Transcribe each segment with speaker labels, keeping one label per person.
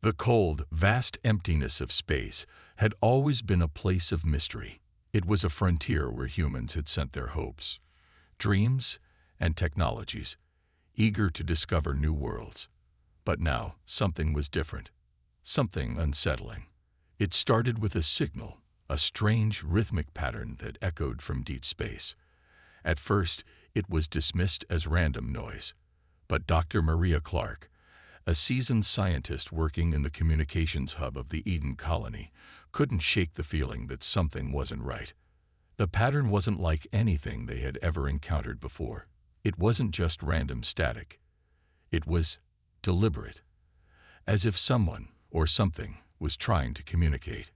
Speaker 1: The cold, vast emptiness of space had always been a place of mystery. It was a frontier where humans had sent their hopes, dreams, and technologies, eager to discover new worlds. But now, something was different, something unsettling. It started with a signal, a strange rhythmic pattern that echoed from deep space. At first, it was dismissed as random noise, but Dr. Maria Clark, a seasoned scientist working in the communications hub of the Eden colony, couldn't shake the feeling that something wasn't right. The pattern wasn't like anything they had ever encountered before. It wasn't just random static. It was deliberate, as if someone or something was trying to communicate.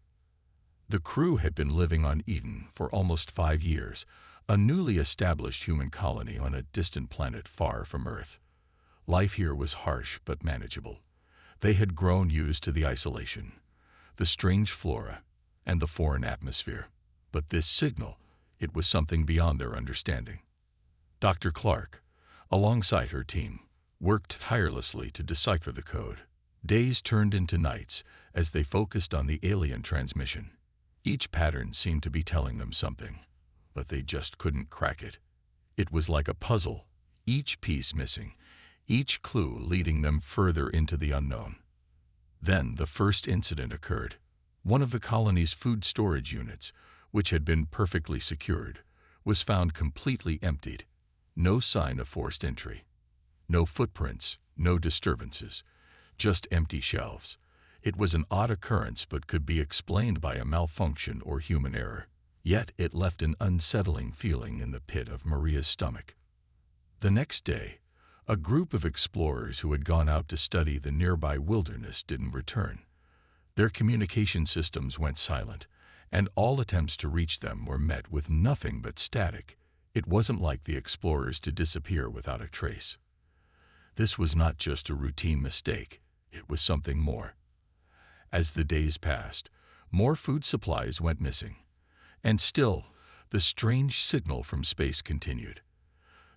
Speaker 1: The crew had been living on Eden for almost 5 years, a newly established human colony on a distant planet far from Earth. Life here was harsh but manageable. They had grown used to the isolation, the strange flora, and the foreign atmosphere. But this signal, it was something beyond their understanding. Dr. Clark, alongside her team, worked tirelessly to decipher the code. Days turned into nights as they focused on the alien transmission. Each pattern seemed to be telling them something, but they just couldn't crack it. It was like a puzzle, each piece missing, each clue leading them further into the unknown. Then the first incident occurred. One of the colony's food storage units, which had been perfectly secured, was found completely emptied. No sign of forced entry. No footprints, no disturbances, just empty shelves. It was an odd occurrence but could be explained by a malfunction or human error. Yet it left an unsettling feeling in the pit of Maria's stomach. The next day, a group of explorers who had gone out to study the nearby wilderness didn't return. Their communication systems went silent, and all attempts to reach them were met with nothing but static. It wasn't like the explorers to disappear without a trace. This was not just a routine mistake, it was something more. As the days passed, more food supplies went missing. And still, the strange signal from space continued.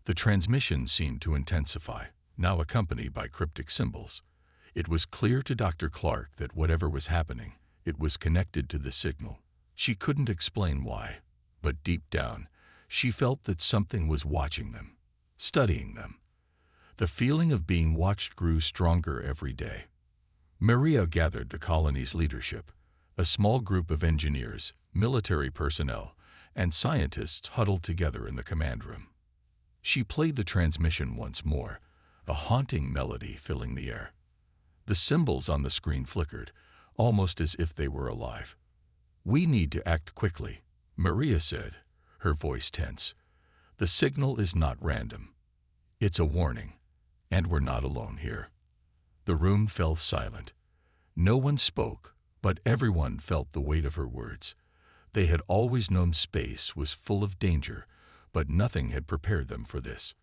Speaker 1: The transmission seemed to intensify, now accompanied by cryptic symbols. It was clear to Dr. Clark that whatever was happening, it was connected to the signal. She couldn't explain why, but deep down, she felt that something was watching them, studying them. The feeling of being watched grew stronger every day. Maria gathered the colony's leadership, a small group of engineers, military personnel, and scientists huddled together in the command room. She played the transmission once more, a haunting melody filling the air. The symbols on the screen flickered, almost as if they were alive. "We need to act quickly," Maria said, her voice tense. "The signal is not random. It's a warning, and we're not alone here." The room fell silent. No one spoke, but everyone felt the weight of her words. They had always known space was full of danger, but nothing had prepared them for this.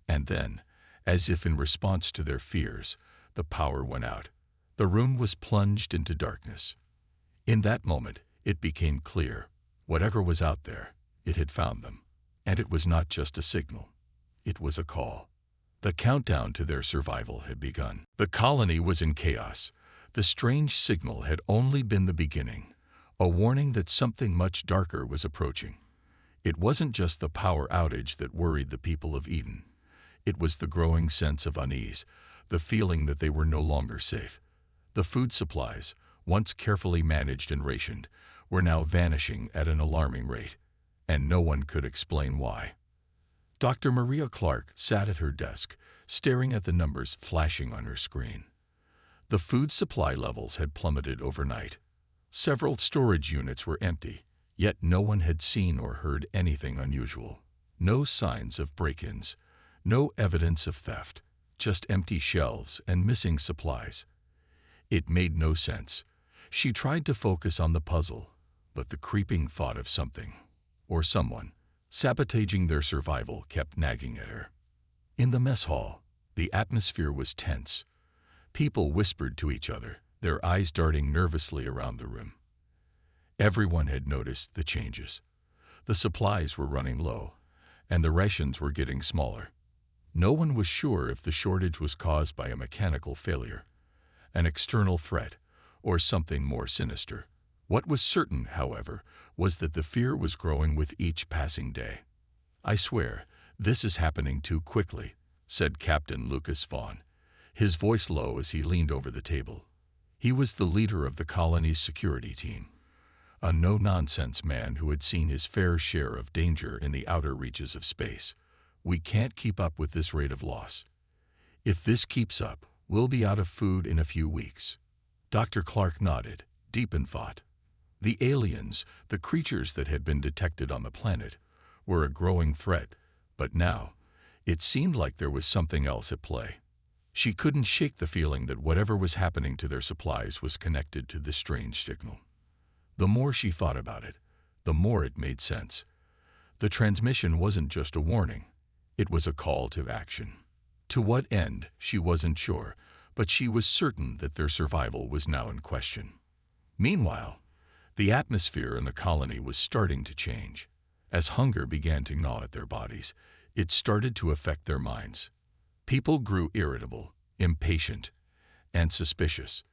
Speaker 1: And then, as if in response to their fears, the power went out. The room was plunged into darkness. In that moment, it became clear. Whatever was out there, it had found them. And it was not just a signal. It was a call. The countdown to their survival had begun. The colony was in chaos. The strange signal had only been the beginning, a warning that something much darker was approaching. It wasn't just the power outage that worried the people of Eden. It was the growing sense of unease, the feeling that they were no longer safe. The food supplies, once carefully managed and rationed, were now vanishing at an alarming rate, and no one could explain why. Dr. Maria Clark sat at her desk, staring at the numbers flashing on her screen. The food supply levels had plummeted overnight. Several storage units were empty, yet no one had seen or heard anything unusual. No signs of break-ins, no evidence of theft, just empty shelves and missing supplies. It made no sense. She tried to focus on the puzzle, but the creeping thought of something, or someone, sabotaging their survival kept nagging at her. In the mess hall, the atmosphere was tense. People whispered to each other, their eyes darting nervously around the room. Everyone had noticed the changes. The supplies were running low, and the rations were getting smaller. No one was sure if the shortage was caused by a mechanical failure. an external threat, or something more sinister. What was certain, however, was that the fear was growing with each passing day. "I swear, this is happening too quickly," said Captain Lucas Vaughn, his voice low as he leaned over the table. He was the leader of the colony's security team, a no-nonsense man who had seen his fair share of danger in the outer reaches of space. "We can't keep up with this rate of loss. If this keeps up, we'll be out of food in a few weeks." Dr. Clark nodded, deep in thought. The aliens, the creatures that had been detected on the planet, were a growing threat, but now, it seemed like there was something else at play. She couldn't shake the feeling that whatever was happening to their supplies was connected to this strange signal. The more she thought about it, the more it made sense. The transmission wasn't just a warning, it was a call to action. To what end, she wasn't sure, but she was certain that their survival was now in question. Meanwhile, the atmosphere in the colony was starting to change. As hunger began to gnaw at their bodies, it started to affect their minds. People grew irritable, impatient, and suspicious.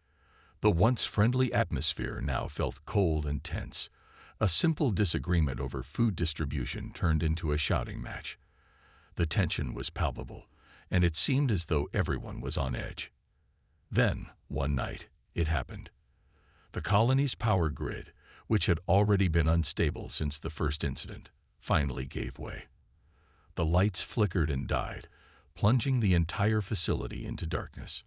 Speaker 1: The once friendly atmosphere now felt cold and tense. A simple disagreement over food distribution turned into a shouting match. The tension was palpable, and it seemed as though everyone was on edge. Then, one night, it happened. The colony's power grid, which had already been unstable since the first incident, finally gave way. The lights flickered and died, plunging the entire facility into darkness.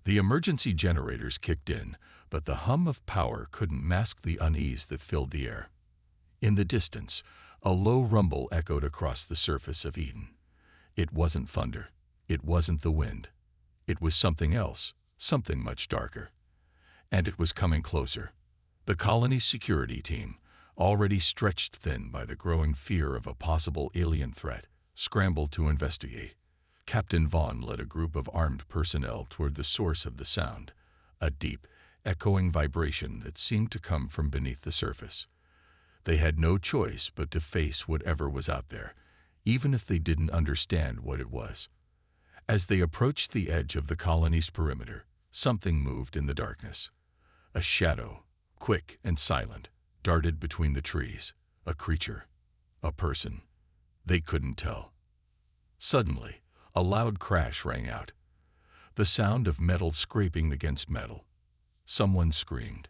Speaker 1: The emergency generators kicked in, but the hum of power couldn't mask the unease that filled the air. In the distance, a low rumble echoed across the surface of Eden. It wasn't thunder. It wasn't the wind. It was something else, something much darker. And it was coming closer. The colony's security team, already stretched thin by the growing fear of a possible alien threat, scrambled to investigate. Captain Vaughn led a group of armed personnel toward the source of the sound, a deep, echoing vibration that seemed to come from beneath the surface. They had no choice but to face whatever was out there, even if they didn't understand what it was. As they approached the edge of the colony's perimeter, something moved in the darkness. A shadow, quick and silent, darted between the trees. A creature, a person. They couldn't tell. Suddenly, a loud crash rang out. The sound of metal scraping against metal. Someone screamed.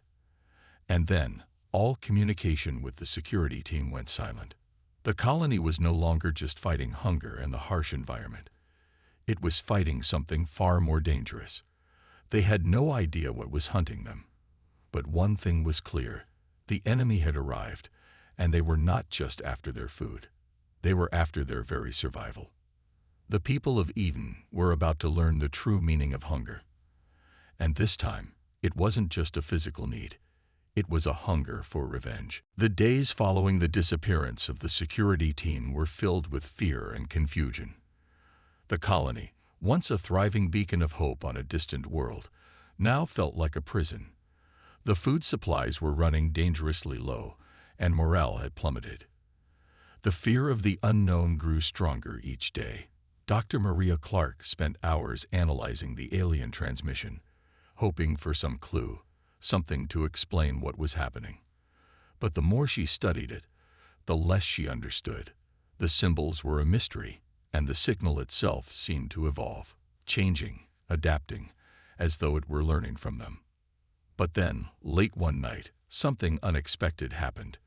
Speaker 1: And then, all communication with the security team went silent. The colony was no longer just fighting hunger and the harsh environment. It was fighting something far more dangerous. They had no idea what was hunting them. But one thing was clear. The enemy had arrived, and they were not just after their food. They were after their very survival. The people of Eden were about to learn the true meaning of hunger. And this time, it wasn't just a physical need. It was a hunger for revenge. The days following the disappearance of the security team were filled with fear and confusion. The colony, once a thriving beacon of hope on a distant world, now felt like a prison. The food supplies were running dangerously low, and morale had plummeted. The fear of the unknown grew stronger each day. Dr. Maria Clark spent hours analyzing the alien transmission, hoping for some clue, something to explain what was happening. But the more she studied it, the less she understood. The symbols were a mystery, and the signal itself seemed to evolve, changing, adapting, as though it were learning from them. But then, late one night, something unexpected happened.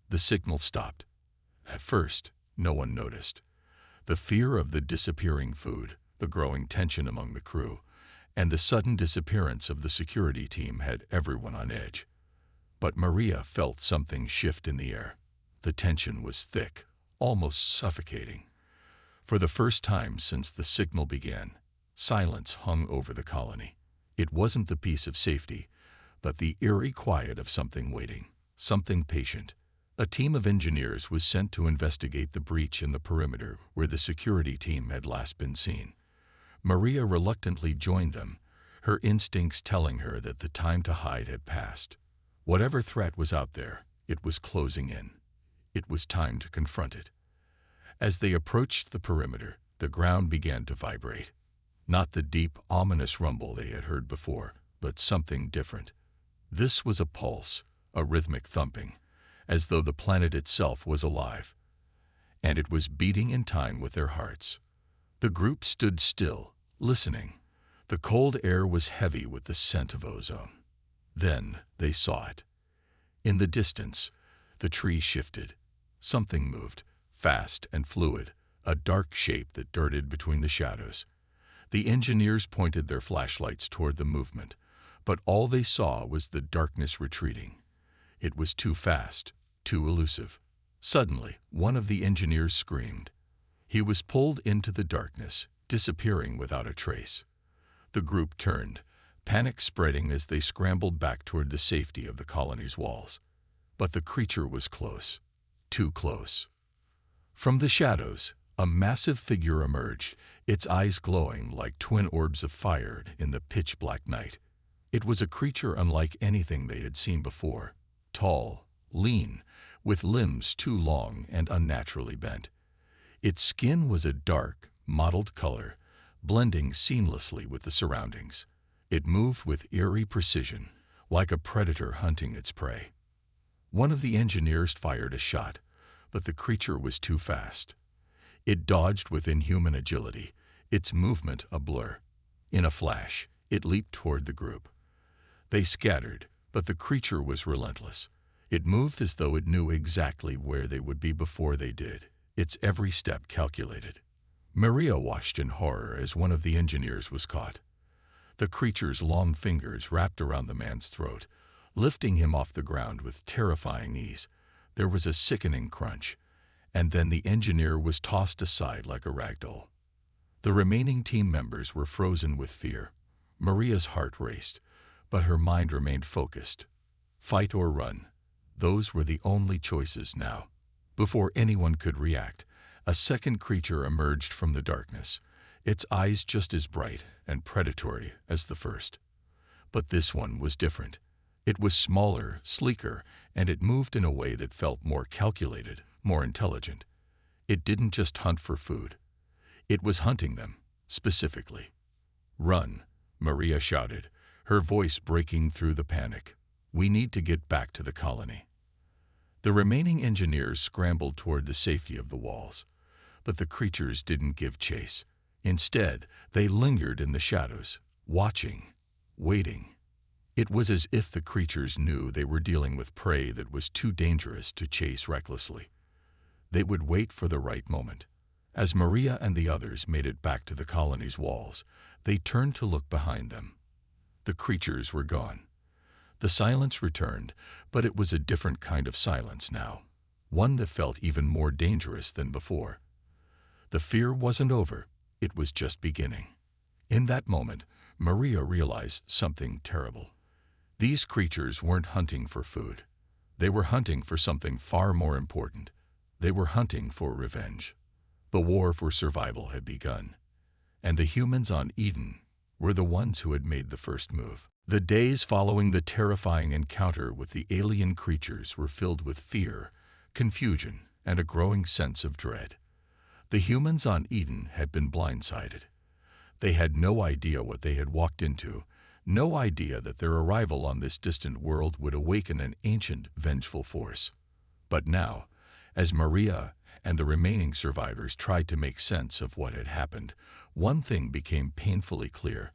Speaker 1: The signal stopped. At first, no one noticed. The fear of the disappearing food, the growing tension among the crew, and the sudden disappearance of the security team had everyone on edge. But Maria felt something shift in the air. The tension was thick, almost suffocating. For the first time since the signal began, silence hung over the colony. It wasn't the peace of safety, but the eerie quiet of something waiting, something patient. A team of engineers was sent to investigate the breach in the perimeter where the security team had last been seen. Maria reluctantly joined them, her instincts telling her that the time to hide had passed. Whatever threat was out there, it was closing in. It was time to confront it. As they approached the perimeter, the ground began to vibrate. Not the deep, ominous rumble they had heard before, but something different. This was a pulse, a rhythmic thumping, as though the planet itself was alive, and it was beating in time with their hearts. The group stood still, listening. The cold air was heavy with the scent of ozone. Then they saw it. In the distance, the tree shifted. Something moved, fast and fluid, a dark shape that darted between the shadows. The engineers pointed their flashlights toward the movement, but all they saw was the darkness retreating. It was too fast, too elusive. Suddenly, one of the engineers screamed. He was pulled into the darkness, disappearing without a trace. The group turned, panic spreading as they scrambled back toward the safety of the colony's walls. But the creature was close, too close. From the shadows, a massive figure emerged, its eyes glowing like twin orbs of fire in the pitch-black night. It was a creature unlike anything they had seen before, tall, lean, with limbs too long and unnaturally bent. Its skin was a dark, mottled color, blending seamlessly with the surroundings. It moved with eerie precision, like a predator hunting its prey. One of the engineers fired a shot, but the creature was too fast. It dodged with inhuman agility, its movement a blur. In a flash, it leaped toward the group. They scattered, but the creature was relentless. It moved as though it knew exactly where they would be before they did, its every step calculated. Maria watched in horror as one of the engineers was caught. The creature's long fingers wrapped around the man's throat, lifting him off the ground with terrifying ease. There was a sickening crunch, and then the engineer was tossed aside like a rag doll. The remaining team members were frozen with fear. Maria's heart raced, but her mind remained focused. Fight or run. Those were the only choices now. Before anyone could react, a second creature emerged from the darkness, its eyes just as bright and predatory as the first. But this one was different. It was smaller, sleeker, and it moved in a way that felt more calculated, more intelligent. It didn't just hunt for food. It was hunting them, specifically. "Run," Maria shouted, her voice breaking through the panic. "We need to get back to the colony." The remaining engineers scrambled toward the safety of the walls, but the creatures didn't give chase. Instead, they lingered in the shadows, watching, waiting. It was as if the creatures knew they were dealing with prey that was too dangerous to chase recklessly. They would wait for the right moment. As Maria and the others made it back to the colony's walls, they turned to look behind them. The creatures were gone. The silence returned, but it was a different kind of silence now, one that felt even more dangerous than before. The fear wasn't over, it was just beginning. In that moment, Maria realized something terrible. These creatures weren't hunting for food. They were hunting for something far more important. They were hunting for revenge. The war for survival had begun, and the humans on Eden were the ones who had made the first move. The days following the terrifying encounter with the alien creatures were filled with fear, confusion, and a growing sense of dread. The humans on Eden had been blindsided. They had no idea what they had walked into, no idea that their arrival on this distant world would awaken an ancient, vengeful force. But now, as Maria and the remaining survivors tried to make sense of what had happened, one thing became painfully clear.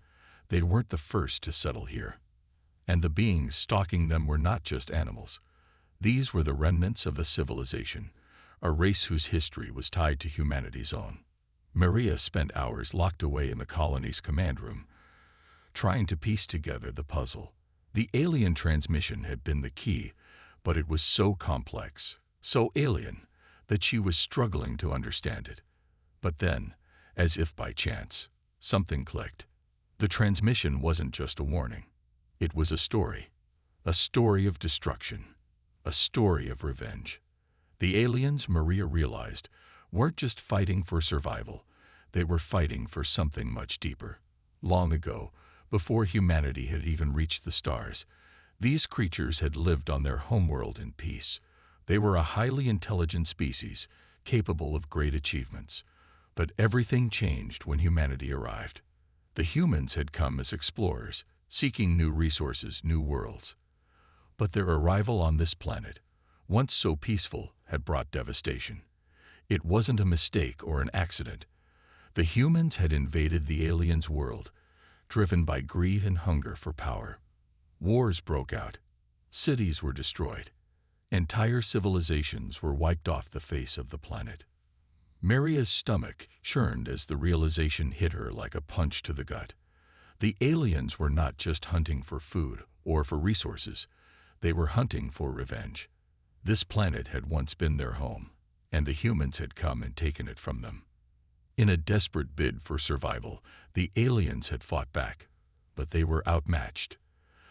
Speaker 1: They weren't the first to settle here. And the beings stalking them were not just animals. These were the remnants of a civilization, a race whose history was tied to humanity's own. Maria spent hours locked away in the colony's command room, trying to piece together the puzzle. The alien transmission had been the key, but it was so complex, so alien, that she was struggling to understand it. But then, as if by chance, something clicked. The transmission wasn't just a warning. It was a story of destruction, a story of revenge. The aliens, Maria realized, weren't just fighting for survival. They were fighting for something much deeper. Long ago, before humanity had even reached the stars, these creatures had lived on their homeworld in peace. They were a highly intelligent species, capable of great achievements. But everything changed when humanity arrived. The humans had come as explorers, seeking new resources, new worlds. But their arrival on this planet, once so peaceful, had brought devastation. It wasn't a mistake or an accident. The humans had invaded the aliens' world, driven by greed and hunger for power. Wars broke out. Cities were destroyed. Entire civilizations were wiped off the face of the planet. Maria's stomach churned as the realization hit her like a punch to the gut. The aliens were not just hunting for food or for resources. They were hunting for revenge. This planet had once been their home, and the humans had come and taken it from them. In a desperate bid for survival, the aliens had fought back, but they were outmatched.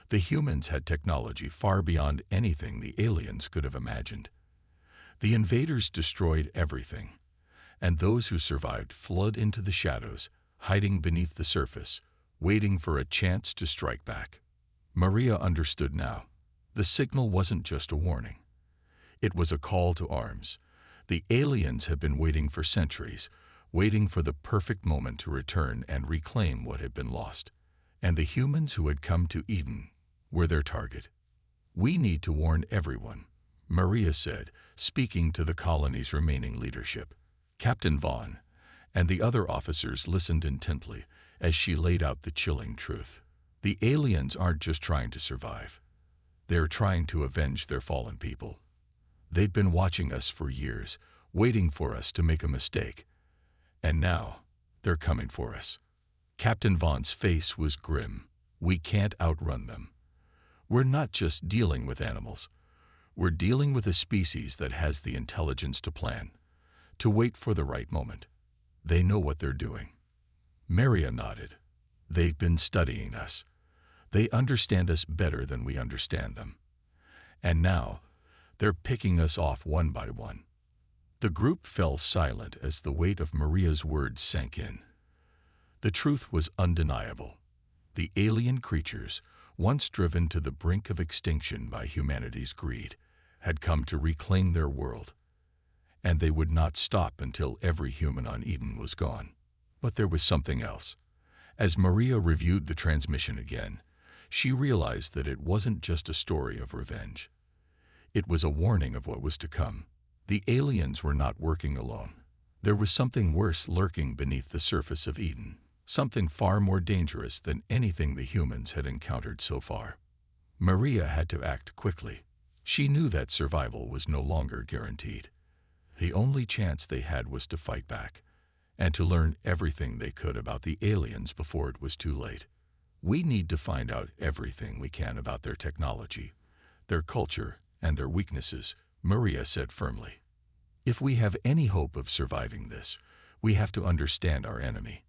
Speaker 1: The humans had technology far beyond anything the aliens could have imagined. The invaders destroyed everything, and those who survived fled into the shadows, hiding beneath the surface, waiting for a chance to strike back. Maria understood now. The signal wasn't just a warning. It was a call to arms. The aliens had been waiting for centuries, waiting for the perfect moment to return and reclaim what had been lost. And the humans who had come to Eden were their target. "We need to warn everyone," Maria said, speaking to the colony's remaining leadership. Captain Vaughn and the other officers listened intently as she laid out the chilling truth. The aliens aren't just trying to survive. They're trying to avenge their fallen people. They've been watching us for years, waiting for us to make a mistake. And now, they're coming for us. Captain Vaughn's face was grim. "We can't outrun them. We're not just dealing with animals. We're dealing with a species that has the intelligence to plan, to wait for the right moment. They know what they're doing." Maria nodded. "They've been studying us. They understand us better than we understand them. And now, they're picking us off one by one." The group fell silent as the weight of Maria's words sank in. The truth was undeniable. The alien creatures, once driven to the brink of extinction by humanity's greed, had come to reclaim their world. And they would not stop until every human on Eden was gone. But there was something else. As Maria reviewed the transmission again, she realized that it wasn't just a story of revenge. It was a warning of what was to come. The aliens were not working alone. There was something worse lurking beneath the surface of Eden, something far more dangerous than anything the humans had encountered so far. Maria had to act quickly. She knew that survival was no longer guaranteed. The only chance they had was to fight back, and to learn everything they could about the aliens before it was too late. "We need to find out everything we can about their technology, their culture, and their weaknesses," Maria said firmly. "If we have any hope of surviving this, we have to understand our enemy.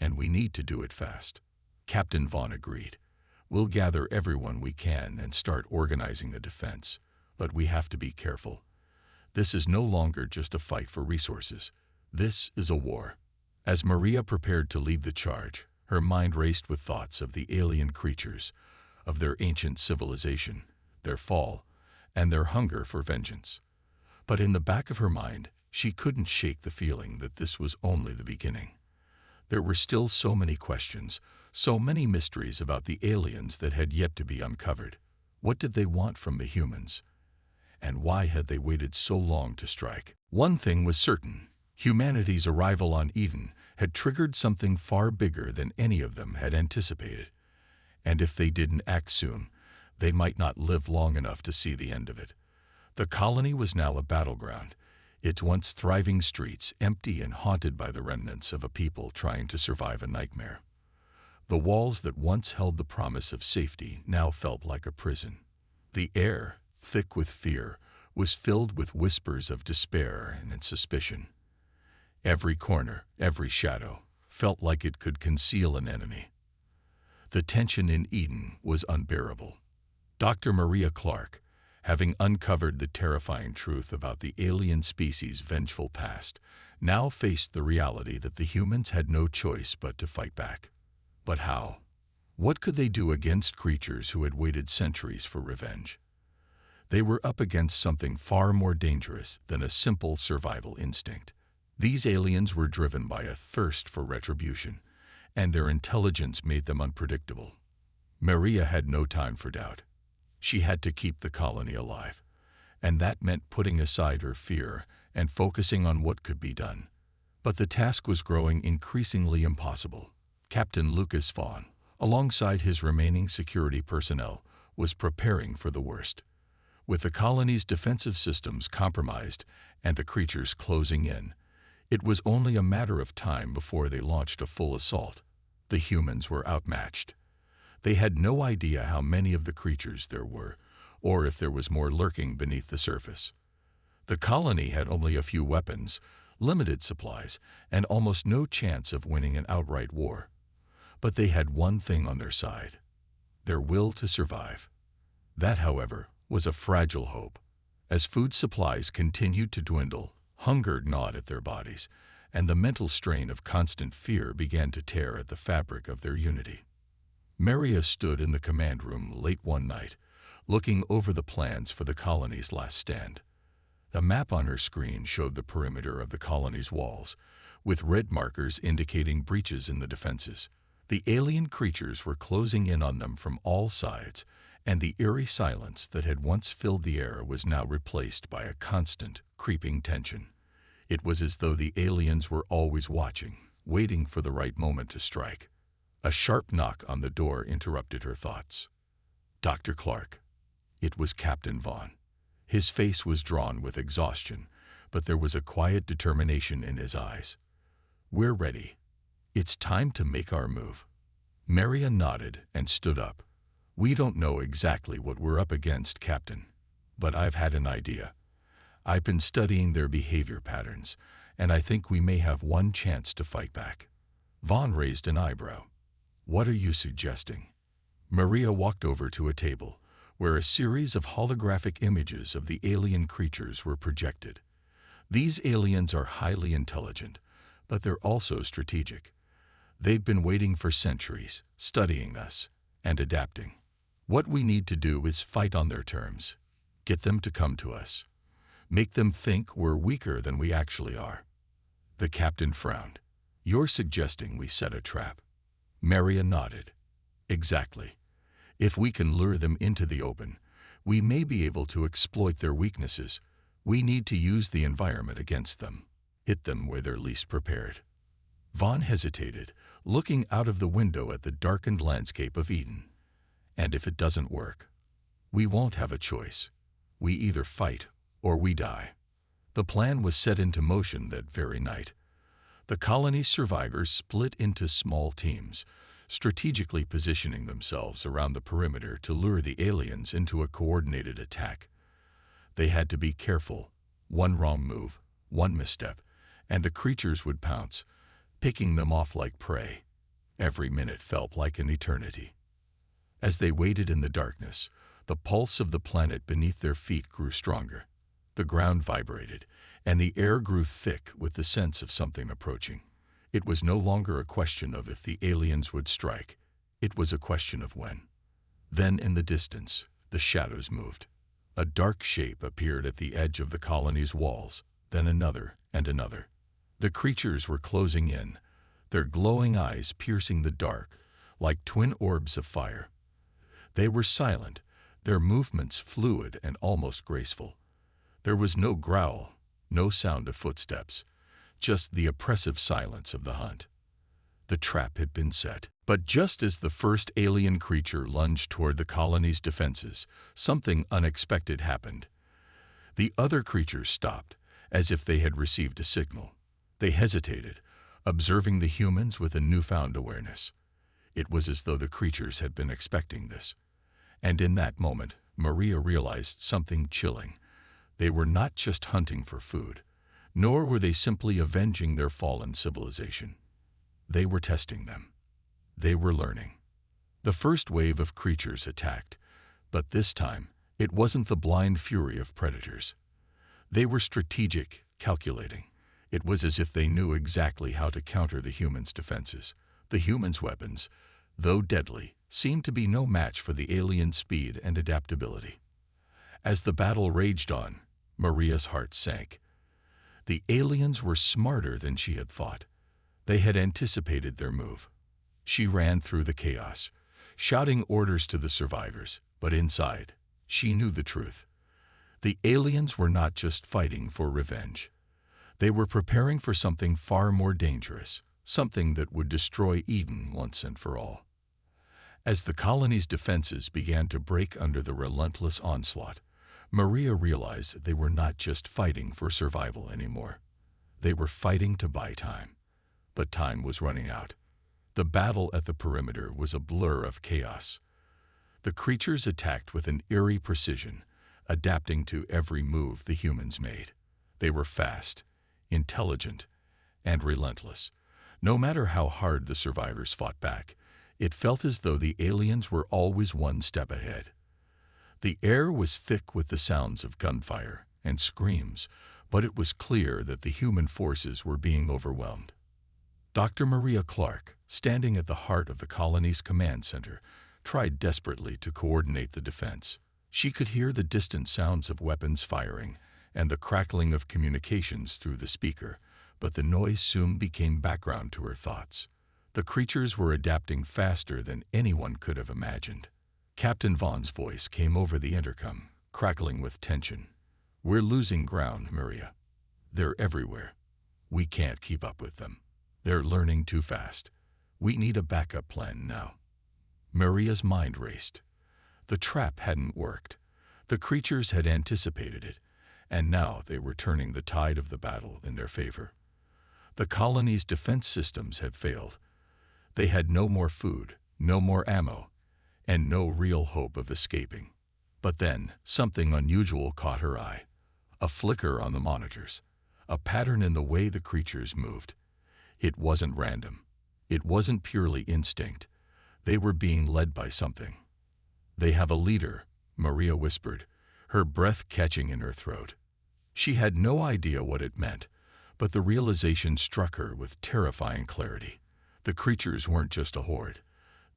Speaker 1: And we need to do it fast." Captain Vaughn agreed. "We'll gather everyone we can and start organizing the defense. But we have to be careful. This is no longer just a fight for resources. This is a war." As Maria prepared to lead the charge, her mind raced with thoughts of the alien creatures, of their ancient civilization, their fall, and their hunger for vengeance. But in the back of her mind, she couldn't shake the feeling that this was only the beginning. There were still so many questions, so many mysteries about the aliens that had yet to be uncovered. What did they want from the humans? And why had they waited so long to strike? One thing was certain. Humanity's arrival on Eden had triggered something far bigger than any of them had anticipated. And if they didn't act soon, they might not live long enough to see the end of it. The colony was now a battleground, its once thriving streets empty and haunted by the remnants of a people trying to survive a nightmare. The walls that once held the promise of safety now felt like a prison. The air, thick with fear, was filled with whispers of despair and suspicion. Every corner, every shadow, felt like it could conceal an enemy. The tension in Eden was unbearable. Dr. Maria Clark, having uncovered the terrifying truth about the alien species' vengeful past, now faced the reality that the humans had no choice but to fight back. But how? What could they do against creatures who had waited centuries for revenge? They were up against something far more dangerous than a simple survival instinct. These aliens were driven by a thirst for retribution, and their intelligence made them unpredictable. Maria had no time for doubt. She had to keep the colony alive, and that meant putting aside her fear and focusing on what could be done. But the task was growing increasingly impossible. Captain Lucas Vaughn, alongside his remaining security personnel, was preparing for the worst. With the colony's defensive systems compromised and the creatures closing in, it was only a matter of time before they launched a full assault. The humans were outmatched. They had no idea how many of the creatures there were, or if there was more lurking beneath the surface. The colony had only a few weapons, limited supplies, and almost no chance of winning an outright war. But they had one thing on their side: their will to survive. That, however, was a fragile hope. As food supplies continued to dwindle, hunger gnawed at their bodies, and the mental strain of constant fear began to tear at the fabric of their unity. Maria stood in the command room late one night, looking over the plans for the colony's last stand. The map on her screen showed the perimeter of the colony's walls, with red markers indicating breaches in the defenses. The alien creatures were closing in on them from all sides, and the eerie silence that had once filled the air was now replaced by a constant, creeping tension. It was as though the aliens were always watching, waiting for the right moment to strike. A sharp knock on the door interrupted her thoughts. "Dr. Clark." It was Captain Vaughn. His face was drawn with exhaustion, but there was a quiet determination in his eyes. "We're ready. It's time to make our move." Maria nodded and stood up. "We don't know exactly what we're up against, Captain, but I've had an idea. I've been studying their behavior patterns, and I think we may have one chance to fight back." Vaughn raised an eyebrow. "What are you suggesting?" Maria walked over to a table, where a series of holographic images of the alien creatures were projected. These aliens are highly intelligent, but they're also strategic. They've been waiting for centuries, studying us, and adapting. What we need to do is fight on their terms, get them to come to us, make them think we're weaker than we actually are. The captain frowned. "You're suggesting we set a trap?" Maria nodded. "Exactly. If we can lure them into the open, we may be able to exploit their weaknesses. We need to use the environment against them, hit them where they're least prepared." Vaughn hesitated, looking out of the window at the darkened landscape of Eden. "And if it doesn't work? We won't have a choice. We either fight or we die." The plan was set into motion that very night. The colony's survivors split into small teams, strategically positioning themselves around the perimeter to lure the aliens into a coordinated attack. They had to be careful. One wrong move, one misstep, and the creatures would pounce, picking them off like prey. Every minute felt like an eternity. As they waited in the darkness, the pulse of the planet beneath their feet grew stronger. The ground vibrated, and the air grew thick with the sense of something approaching. It was no longer a question of if the aliens would strike. It was a question of when. Then, in the distance, the shadows moved. A dark shape appeared at the edge of the colony's walls, then another and another. The creatures were closing in, their glowing eyes piercing the dark, like twin orbs of fire. They were silent, their movements fluid and almost graceful. There was no growl, no sound of footsteps, just the oppressive silence of the hunt. The trap had been set. But just as the first alien creature lunged toward the colony's defenses, something unexpected happened. The other creatures stopped, as if they had received a signal. They hesitated, observing the humans with a newfound awareness. It was as though the creatures had been expecting this. And in that moment, Maria realized something chilling. They were not just hunting for food, nor were they simply avenging their fallen civilization. They were testing them. They were learning. The first wave of creatures attacked, but this time it wasn't the blind fury of predators. They were strategic, calculating. It was as if they knew exactly how to counter the humans' defenses. The humans' weapons, though deadly, seemed to be no match for the alien speed and adaptability. As the battle raged on, Maria's heart sank. The aliens were smarter than she had thought. They had anticipated their move. She ran through the chaos, shouting orders to the survivors, but inside, she knew the truth. The aliens were not just fighting for revenge. They were preparing for something far more dangerous, something that would destroy Eden once and for all. As the colony's defenses began to break under the relentless onslaught, Maria realized they were not just fighting for survival anymore. They were fighting to buy time. But time was running out. The battle at the perimeter was a blur of chaos. The creatures attacked with an eerie precision, adapting to every move the humans made. They were fast, intelligent, and relentless. No matter how hard the survivors fought back, it felt as though the aliens were always one step ahead. The air was thick with the sounds of gunfire and screams, but it was clear that the human forces were being overwhelmed. Dr. Maria Clark, standing at the heart of the colony's command center, tried desperately to coordinate the defense. She could hear the distant sounds of weapons firing and the crackling of communications through the speaker, but the noise soon became background to her thoughts. The creatures were adapting faster than anyone could have imagined. Captain Vaughn's voice came over the intercom, crackling with tension. "We're losing ground, Maria. They're everywhere. We can't keep up with them. They're learning too fast. We need a backup plan now." Maria's mind raced. The trap hadn't worked. The creatures had anticipated it, and now they were turning the tide of the battle in their favor. The colony's defense systems had failed. They had no more food, no more ammo, and no real hope of escaping. But then, something unusual caught her eye. A flicker on the monitors, a pattern in the way the creatures moved. It wasn't random. It wasn't purely instinct. They were being led by something. "They have a leader," Maria whispered, her breath catching in her throat. She had no idea what it meant, but the realization struck her with terrifying clarity. The creatures weren't just a horde.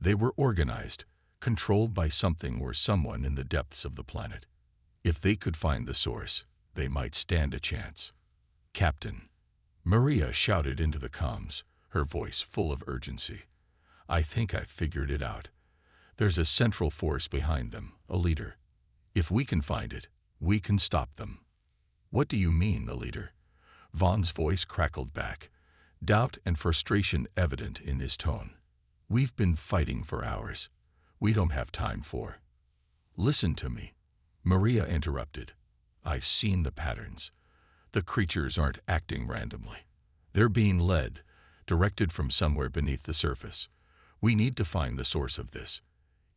Speaker 1: They were organized, controlled by something or someone in the depths of the planet. If they could find the source, they might stand a chance. "Captain," Maria shouted into the comms, her voice full of urgency. "I think I've figured it out. There's a central force behind them, a leader. If we can find it, we can stop them." "What do you mean, a leader?" Vaughn's voice crackled back, doubt and frustration evident in his tone. "We've been fighting for hours. We don't have time for—" "Listen to me," Maria interrupted. "I've seen the patterns. The creatures aren't acting randomly. They're being led, directed from somewhere beneath the surface. We need to find the source of this.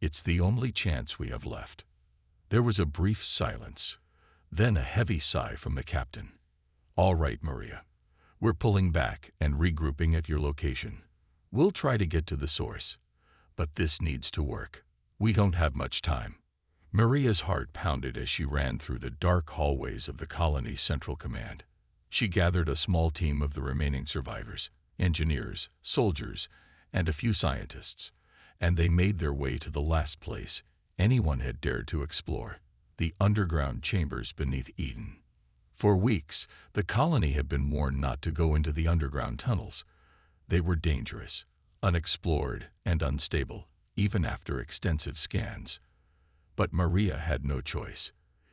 Speaker 1: It's the only chance we have left." There was a brief silence, then a heavy sigh from the captain. "All right, Maria. We're pulling back and regrouping at your location. We'll try to get to the source. But this needs to work. We don't have much time." Maria's heart pounded as she ran through the dark hallways of the colony's central command. She gathered a small team of the remaining survivors, engineers, soldiers, and a few scientists, and they made their way to the last place anyone had dared to explore, the underground chambers beneath Eden. For weeks, the colony had been warned not to go into the underground tunnels. They were dangerous, unexplored, and unstable, even after extensive scans. But Maria had no choice.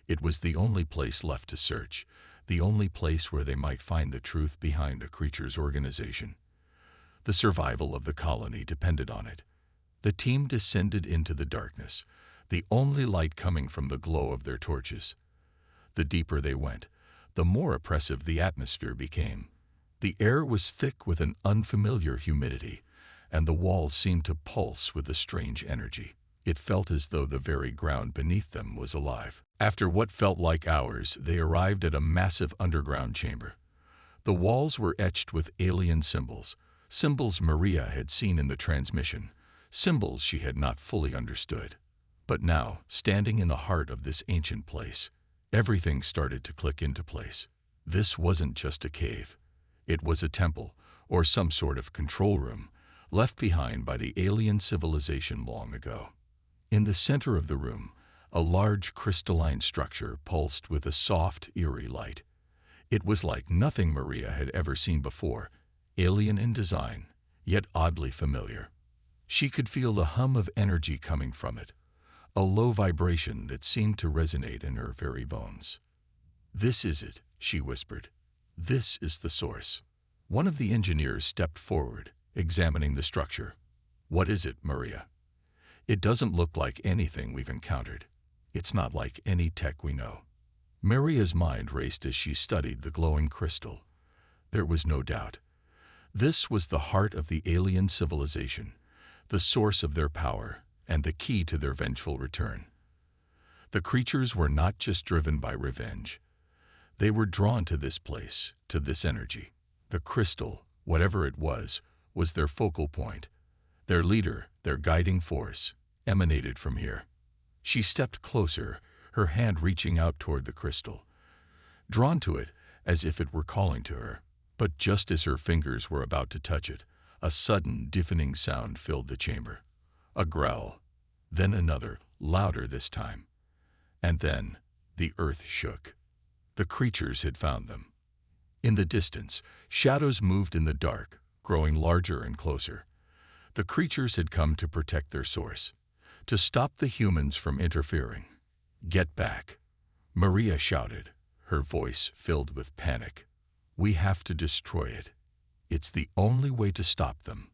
Speaker 1: It was the only place left to search, the only place where they might find the truth behind the creature's organization. The survival of the colony depended on it. The team descended into the darkness, the only light coming from the glow of their torches. The deeper they went, the more oppressive the atmosphere became. The air was thick with an unfamiliar humidity, and the walls seemed to pulse with a strange energy. It felt as though the very ground beneath them was alive. After what felt like hours, they arrived at a massive underground chamber. The walls were etched with alien symbols, symbols Maria had seen in the transmission, symbols she had not fully understood. But now, standing in the heart of this ancient place, everything started to click into place. This wasn't just a cave. It was a temple, or some sort of control room, left behind by the alien civilization long ago. In the center of the room, a large crystalline structure pulsed with a soft, eerie light. It was like nothing Maria had ever seen before, alien in design, yet oddly familiar. She could feel the hum of energy coming from it, a low vibration that seemed to resonate in her very bones. "This is it," she whispered. "This is the source." One of the engineers stepped forward, examining the structure. "What is it, Maria?" "It doesn't look like anything we've encountered. It's not like any tech we know." Maria's mind raced as she studied the glowing crystal. There was no doubt. This was the heart of the alien civilization, the source of their power, and the key to their vengeful return. The creatures were not just driven by revenge. They were drawn to this place, to this energy. The crystal, whatever it was their focal point. Their leader, their guiding force, emanated from here. She stepped closer, her hand reaching out toward the crystal, drawn to it as if it were calling to her. But just as her fingers were about to touch it, a sudden, deafening sound filled the chamber. A growl, then another, louder this time. And then the earth shook. The creatures had found them. In the distance, shadows moved in the dark, growing larger and closer. The creatures had come to protect their source, to stop the humans from interfering. "Get back," Maria shouted, her voice filled with panic. "We have to destroy it. It's the only way to stop them."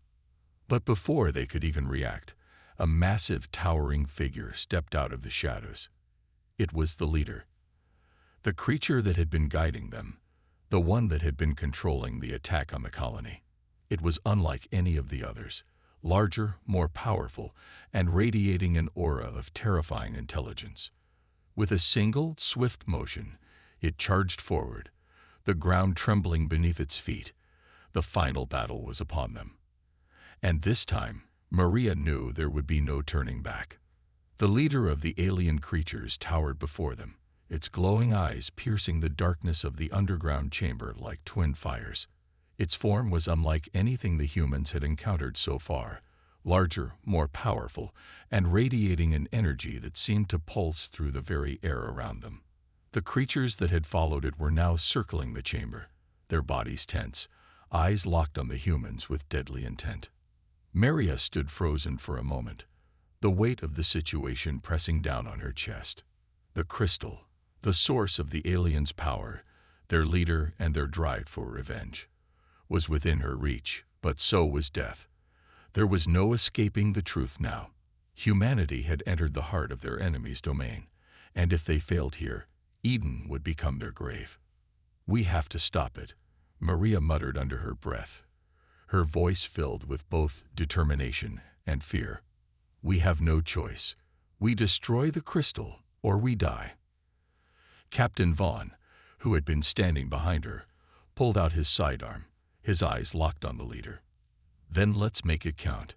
Speaker 1: But before they could even react, a massive, towering figure stepped out of the shadows. It was the leader, the creature that had been guiding them, the one that had been controlling the attack on the colony. It was unlike any of the others, larger, more powerful, and radiating an aura of terrifying intelligence. With a single, swift motion, it charged forward, the ground trembling beneath its feet. The final battle was upon them. And this time, Maria knew there would be no turning back. The leader of the alien creatures towered before them, its glowing eyes piercing the darkness of the underground chamber like twin fires. Its form was unlike anything the humans had encountered so far, larger, more powerful, and radiating an energy that seemed to pulse through the very air around them. The creatures that had followed it were now circling the chamber, their bodies tense, eyes locked on the humans with deadly intent. Maria stood frozen for a moment, the weight of the situation pressing down on her chest. The crystal, the source of the aliens' power, their leader and their drive for revenge, was within her reach, but so was death. There was no escaping the truth now. Humanity had entered the heart of their enemy's domain, and if they failed here, Eden would become their grave. "We have to stop it," Maria muttered under her breath, her voice filled with both determination and fear. "We have no choice. We destroy the crystal, or we die." Captain Vaughn, who had been standing behind her, pulled out his sidearm, his eyes locked on the leader. "Then let's make it count."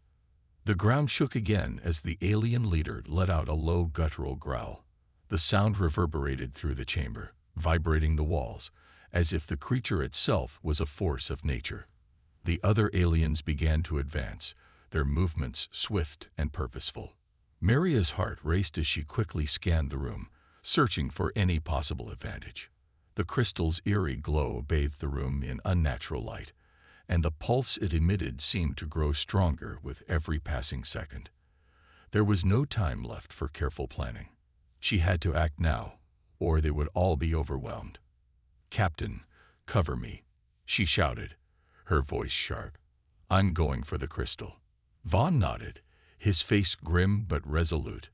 Speaker 1: The ground shook again as the alien leader let out a low guttural growl. The sound reverberated through the chamber, vibrating the walls, as if the creature itself was a force of nature. The other aliens began to advance, their movements swift and purposeful. Maria's heart raced as she quickly scanned the room, searching for any possible advantage. The crystal's eerie glow bathed the room in unnatural light, and the pulse it emitted seemed to grow stronger with every passing second. There was no time left for careful planning. She had to act now, or they would all be overwhelmed. "Captain, cover me," she shouted, her voice sharp. "I'm going for the crystal." Vaughn nodded, his face grim but resolute.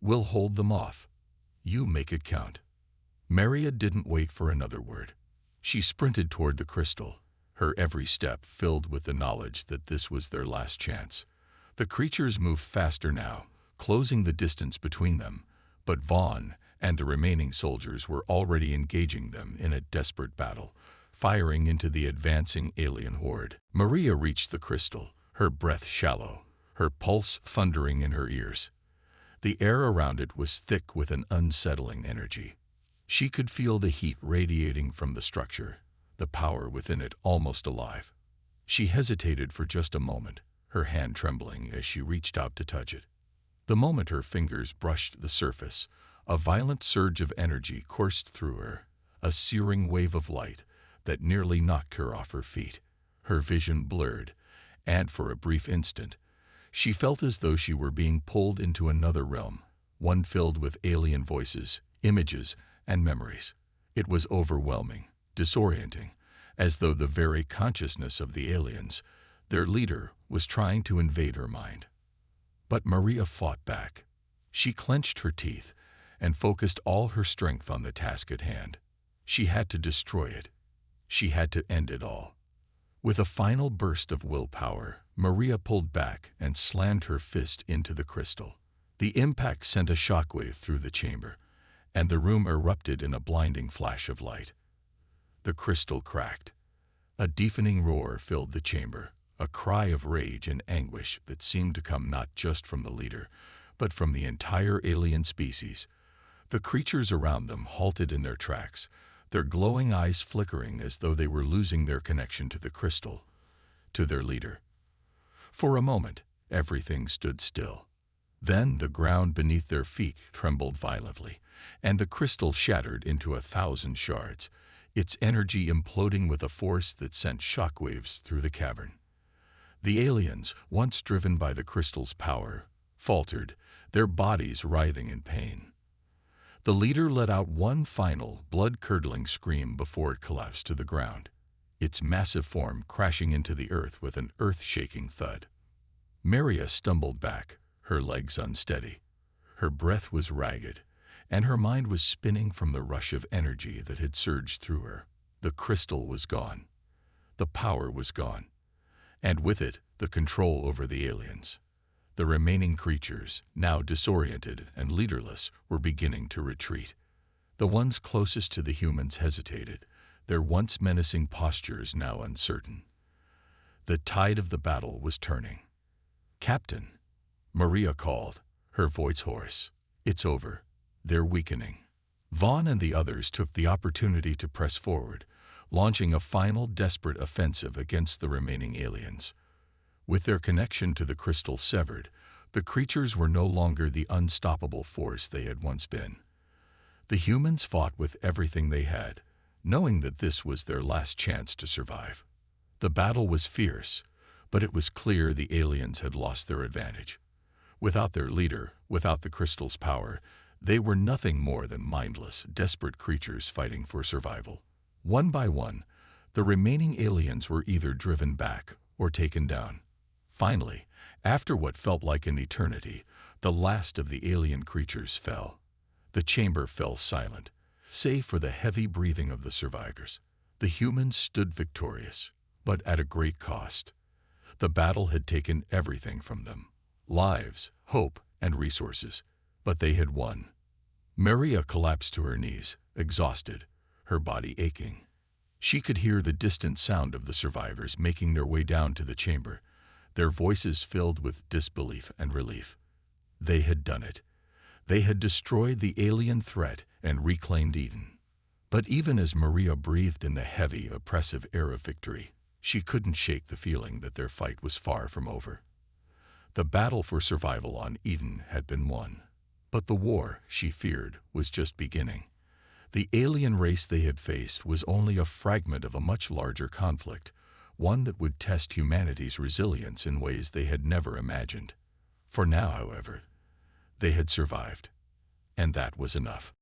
Speaker 1: "We'll hold them off. You make it count." Maria didn't wait for another word. She sprinted toward the crystal, her every step filled with the knowledge that this was their last chance. The creatures moved faster now, closing the distance between them, but Vaughn and the remaining soldiers were already engaging them in a desperate battle, firing into the advancing alien horde. Maria reached the crystal, her breath shallow, her pulse thundering in her ears. The air around it was thick with an unsettling energy. She could feel the heat radiating from the structure, the power within it almost alive. She hesitated for just a moment, her hand trembling as she reached out to touch it. The moment her fingers brushed the surface, a violent surge of energy coursed through her, a searing wave of light that nearly knocked her off her feet. Her vision blurred, and for a brief instant, She felt as though she were being pulled into another realm, one filled with alien voices, images, and memories. It was overwhelming, disorienting, as though the very consciousness of the aliens, their leader, was trying to invade her mind. But Maria fought back. She clenched her teeth and focused all her strength on the task at hand. She had to destroy it. She had to end it all. With a final burst of willpower, Maria pulled back and slammed her fist into the crystal. The impact sent a shockwave through the chamber, and the room erupted in a blinding flash of light. The crystal cracked. A deafening roar filled the chamber, a cry of rage and anguish that seemed to come not just from the leader, but from the entire alien species. The creatures around them halted in their tracks, their glowing eyes flickering as though they were losing their connection to the crystal, to their leader. For a moment, everything stood still. Then the ground beneath their feet trembled violently, and the crystal shattered into 1,000 shards, its energy imploding with a force that sent shockwaves through the cavern. The aliens, once driven by the crystal's power, faltered, their bodies writhing in pain. The leader let out one final, blood-curdling scream before it collapsed to the ground, its massive form crashing into the earth with an earth-shaking thud. Maria stumbled back, her legs unsteady. Her breath was ragged, and her mind was spinning from the rush of energy that had surged through her. The crystal was gone. The power was gone. And with it, the control over the aliens. The remaining creatures, now disoriented and leaderless, were beginning to retreat. The ones closest to the humans hesitated, their once menacing postures now uncertain. The tide of the battle was turning. "Captain," Maria called, her voice hoarse. "It's over. They're weakening." Vaughn and the others took the opportunity to press forward, launching a final desperate offensive against the remaining aliens. With their connection to the crystal severed, the creatures were no longer the unstoppable force they had once been. The humans fought with everything they had, knowing that this was their last chance to survive. The battle was fierce, but it was clear the aliens had lost their advantage. Without their leader, without the crystal's power, they were nothing more than mindless, desperate creatures fighting for survival. One by one, the remaining aliens were either driven back or taken down. Finally, after what felt like an eternity, the last of the alien creatures fell. The chamber fell silent, save for the heavy breathing of the survivors. The humans stood victorious, but at a great cost. The battle had taken everything from them: lives, hope, and resources, but they had won. Maria collapsed to her knees, exhausted, her body aching. She could hear the distant sound of the survivors making their way down to the chamber, their voices filled with disbelief and relief. They had done it. They had destroyed the alien threat and reclaimed Eden. But even as Maria breathed in the heavy, oppressive air of victory, she couldn't shake the feeling that their fight was far from over. The battle for survival on Eden had been won. But the war, she feared, was just beginning. The alien race they had faced was only a fragment of a much larger conflict, one that would test humanity's resilience in ways they had never imagined. For now, however, they had survived, and that was enough.